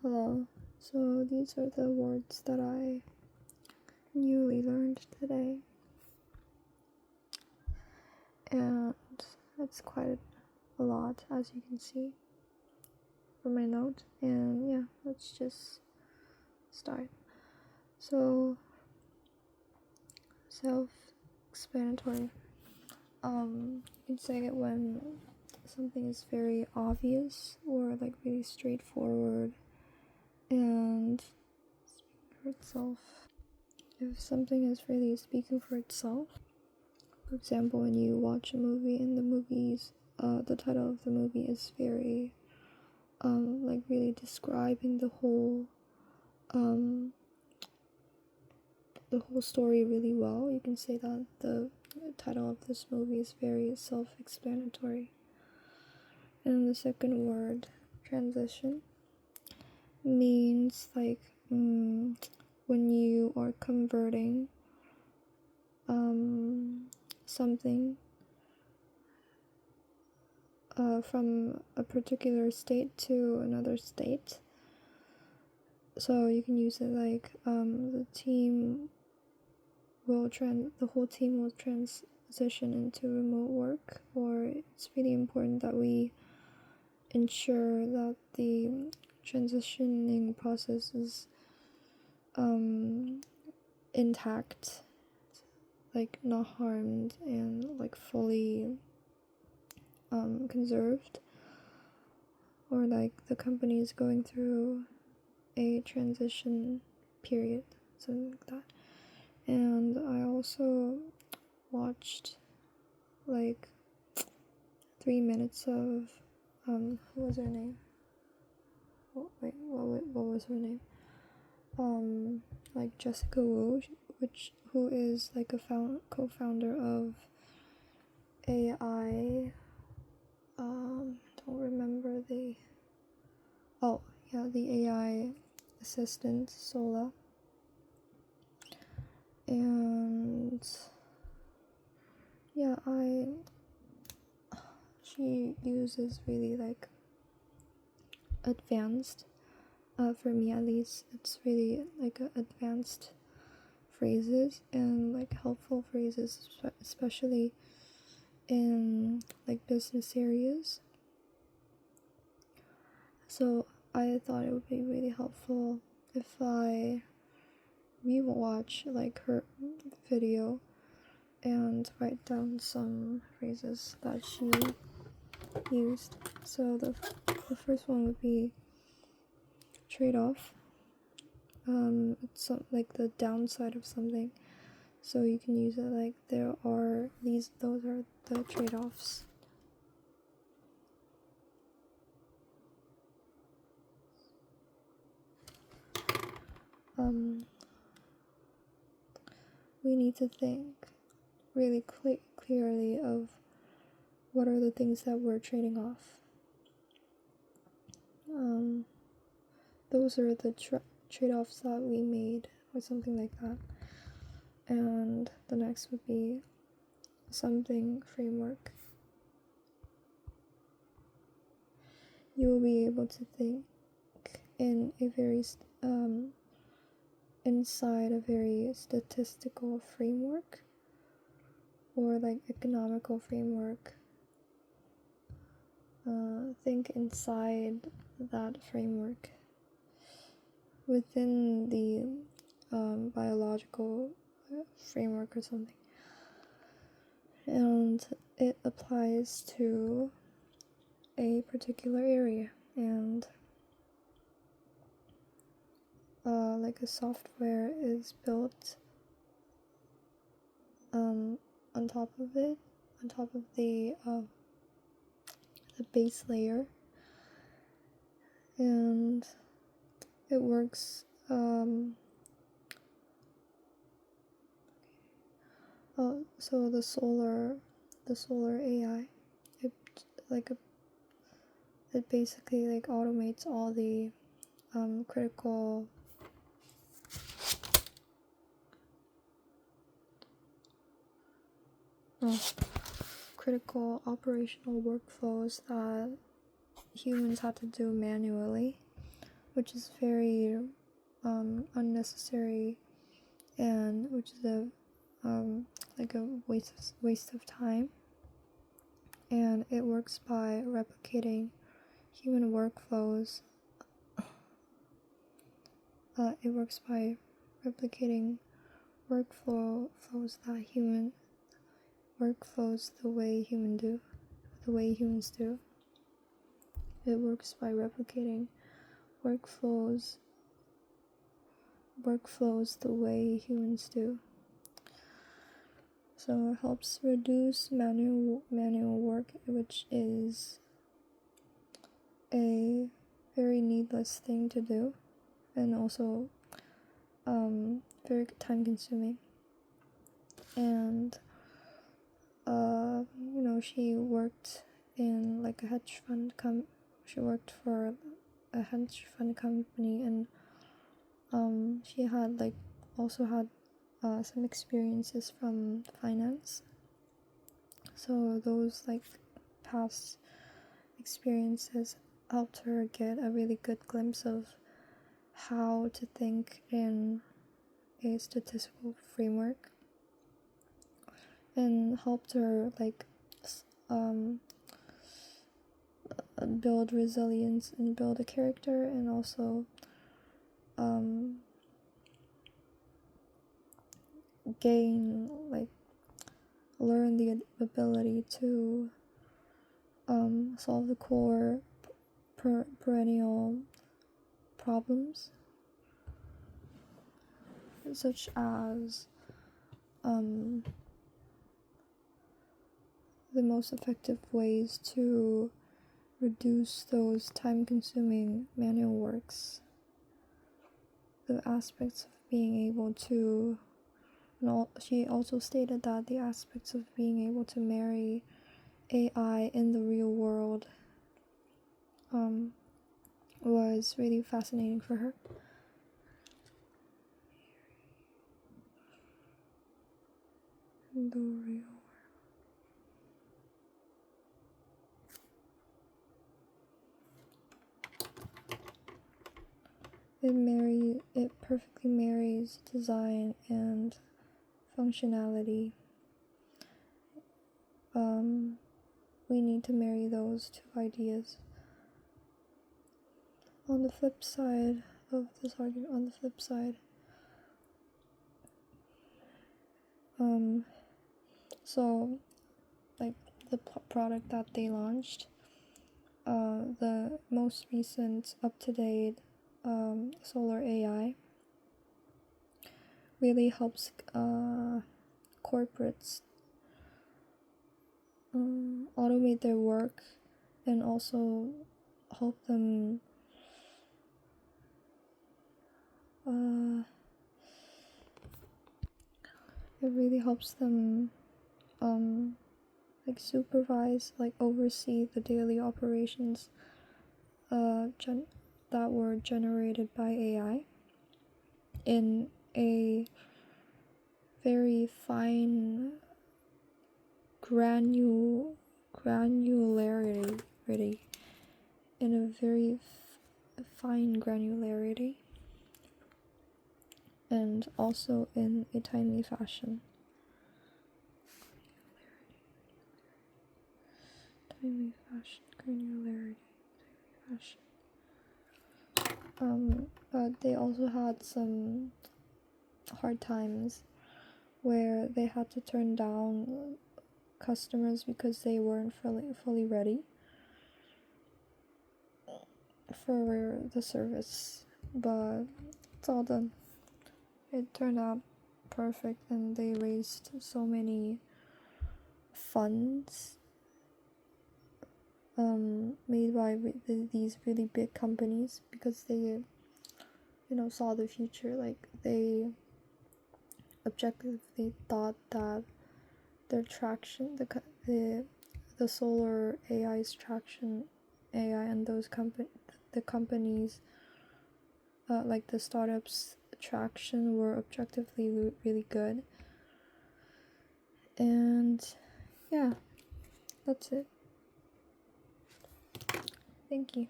Hello. So these are the words that I newly learned today. And it's quite a lot, as you can see from my note. And yeah, let's just start. So, self-explanatory. You can say it when something is very obvious or like really straightforward and speaking for itself. If something is really speaking for itself, for example, when you watch a movie and the title of the movie is very, like really describing the whole story really well, you can say that the title of this movie is very self-explanatory. And the second word, transition, means like when you are converting something from a particular state to another state. So you can use it like the whole team will transition into remote work, or it's really important that we ensure that the transitioning process is intact, like not harmed and like fully conserved, or like the company is going through a transition period, something like that. And I also watched like 3 minutes of who was her name? What was her name? Like Jessica Wu, who is like a co-founder of AI. Don't remember the AI assistant Sola. And yeah, she uses really like advanced, for me at least, it's really like advanced phrases and like helpful phrases, especially in like business areas. So I thought it would be really helpful if I rewatch like her video and write down some phrases that she used. So the first one would be trade-off. It's like the downside of something, so you can use it like those are the trade-offs. We need to think really clearly of what are the things that we're trading off. Those are the trade-offs that we made, or something like that. And the next would be something framework. You will be able to think in a very inside a very statistical framework, or like economical framework. Think inside that framework within the biological framework or something, and it applies to a particular area. And like a software is built on top of it, on top of the base layer, and it works so the solar AI, it basically like automates all the critical operational workflows that humans had to do manually. which is very unnecessary, and which is like a waste of time. And it works by replicating human workflows. It works by replicating workflows the way humans do. It works by replicating workflows the way humans do. So it helps reduce manual work, which is a very needless thing to do, and also very time consuming. And she worked in like a hedge fund she worked for a hedge fund company, and she had also had some experiences from finance. So those past experiences helped her get a really good glimpse of how to think in a statistical framework, and helped her build resilience and build a character, and also learn the ability to solve the core perennial problems, such as the most effective ways to reduce those time-consuming manual works. The aspects of being able to, she also stated that the aspects of being able to marry AI in the real world was really fascinating for her. In the real world. It perfectly marries design and functionality. We need to marry those two ideas. On the flip side of this argument, so the product that they launched, the most recent up-to-date solar AI really helps corporates automate their work, and also help them it really helps them supervise, oversee the daily operations that were generated by AI in a very fine granularity, in a very fine granularity, and also in a timely fashion. But they also had some hard times where they had to turn down customers because they weren't fully ready for the service, but it's all done. It turned out perfect, and they raised so many funds made by these really big companies, because they saw the future. They objectively thought that their traction, the solar AI's traction, AI, and the companies the startups traction were objectively really good. And yeah, that's it. Thank you.